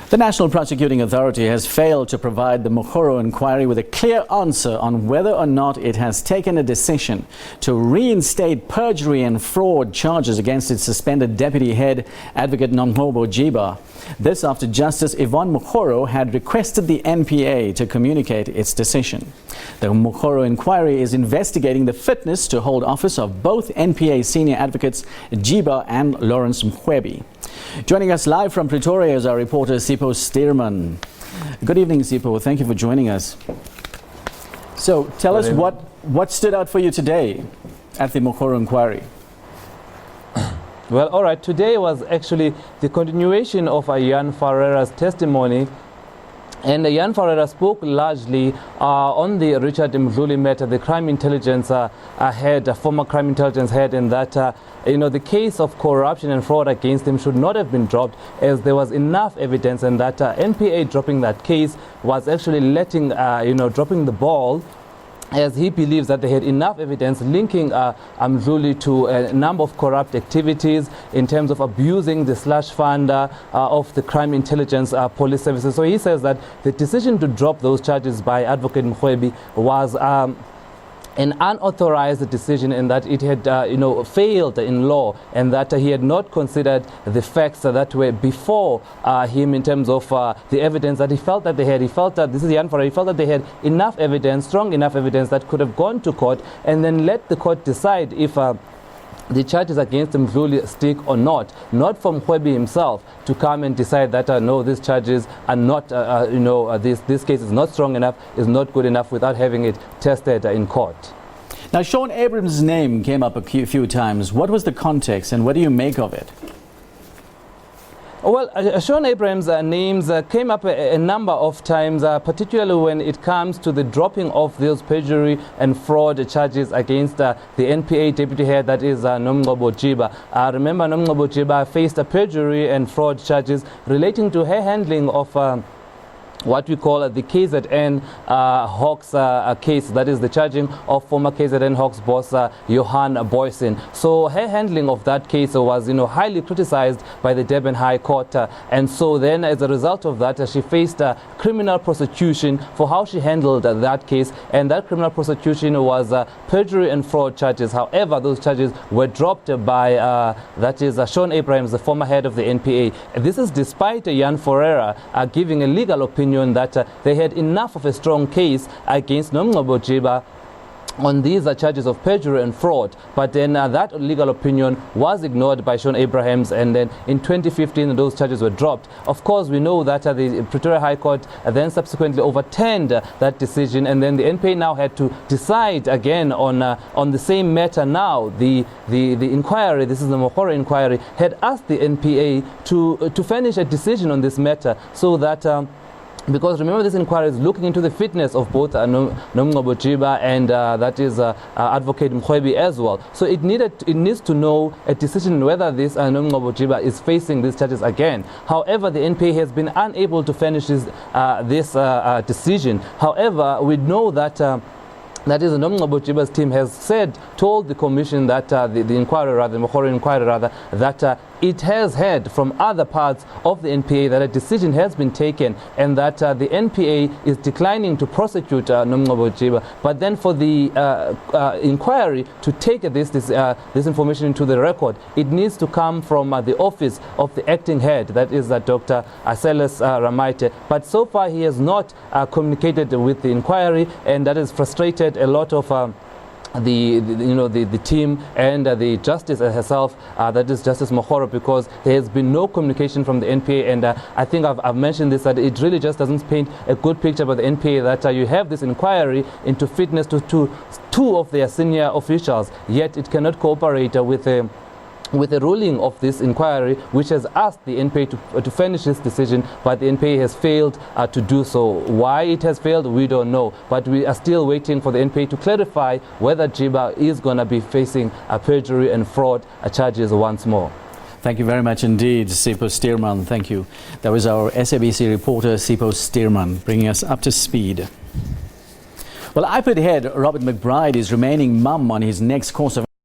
The National Prosecuting Authority has failed to provide the Mokgoro Enquiry with a clear answer on whether or not it has taken a decision to reinstate perjury and fraud charges against its suspended deputy head, Advocate Nomngcobo Jiba. This after Justice Yvonne Mokgoro had requested the NPA to communicate its decision. The Mokgoro Enquiry is investigating the fitness to hold office of both NPA senior advocates Jiba and Mrwebi. Joining us live from Pretoria is our reporter Sipho Stuurman. Good evening, Sipho. Thank you for joining us. So tell us what stood out for you today at the Mokgoro Enquiry. Well, all right. Today was actually the continuation of Jan Ferreira's testimony. And Jan Ferreira spoke largely on the Richard Mrwebi matter, the crime intelligence head, former crime intelligence head, and that the case of corruption and fraud against him should not have been dropped, as there was enough evidence, and that NPA dropping that case was actually letting dropping the ball, as he believes that they had enough evidence linking Mrwebi to a number of corrupt activities in terms of abusing the slush fund of the crime intelligence police services. So he says that the decision to drop those charges by Advocate Mrwebi was an unauthorized decision, and that it had failed in law, and that he had not considered the facts that were before him in terms of the evidence that he felt that they had. He felt that, this is Jan Ferreira, he felt that they had enough evidence, strong enough evidence, that could have gone to court and then let the court decide if the charges against Mrwebi stick or not for Mrwebi himself to come and decide that no, these charges are not, this case is not strong enough, is not good enough, without having it tested in court. Now, Shaun Abrahams' name came up a few times. What was the context, and what do you make of it? Well, Shaun Abrahams' names came up a number of times, particularly when it comes to the dropping of those perjury and fraud charges against the NPA deputy head, that is Nomngcobo Jiba. Remember, Nomngcobo Jiba faced perjury and fraud charges relating to her handling of what we call the KZN Hawks case, that is the charging of former KZN Hawks boss Johan Boysen. So her handling of that case was highly criticized by the Durban High Court, and so then as a result of that she faced criminal prosecution for how she handled that case, and that criminal prosecution was perjury and fraud charges. However, those charges were dropped by that is Shaun Abrahams, the former head of the NPA. This is despite Jan Ferreira giving a legal opinion that they had enough of a strong case against Nomngcobo Jiba on these charges of perjury and fraud, but then that legal opinion was ignored by Shaun Abrahams, and then in 2015 those charges were dropped. Of course, we know that the Pretoria High Court then subsequently overturned that decision, and then the NPA now had to decide again on the same matter. Now the inquiry, this is the Mokgoro Enquiry, had asked the NPA to furnish a decision on this matter, so that because remember, this inquiry is looking into the fitness of both Nomngcobo Jiba and that is Advocate Mrwebi as well. So it needs to know a decision whether this Nomngcobo Jiba is facing these charges again. However, the NPA has been unable to finish this decision. However, we know that that is, the Nomngcobo Jiba's team has told the commission that the Mokgoro Enquiry that it has heard from other parts of the NPA that a decision has been taken, and that the NPA is declining to prosecute Nomngcobo Jiba. But then for the inquiry to take this information into the record, it needs to come from the office of the acting head, that is Dr. Aseles Ramaite. But so far he has not communicated with the inquiry, and that has frustrated a lot of the team and the justice herself, that is Justice Mokgoro, because there has been no communication from the NPA. And I think I've mentioned this, that it really just doesn't paint a good picture about the NPA, that you have this inquiry into fitness to two of their senior officials, yet it cannot cooperate with the ruling of this inquiry, which has asked the NPA to finish this decision, but the NPA has failed to do so. Why it has failed, we don't know, but we are still waiting for the NPA to clarify whether Jiba is going to be facing perjury and fraud charges once more. Thank you very much indeed, Sipho Stuurman. Thank you. That was our SABC reporter, Sipho Stuurman, bringing us up to speed. Well, IPID head Robert McBride is remaining mum on his next course of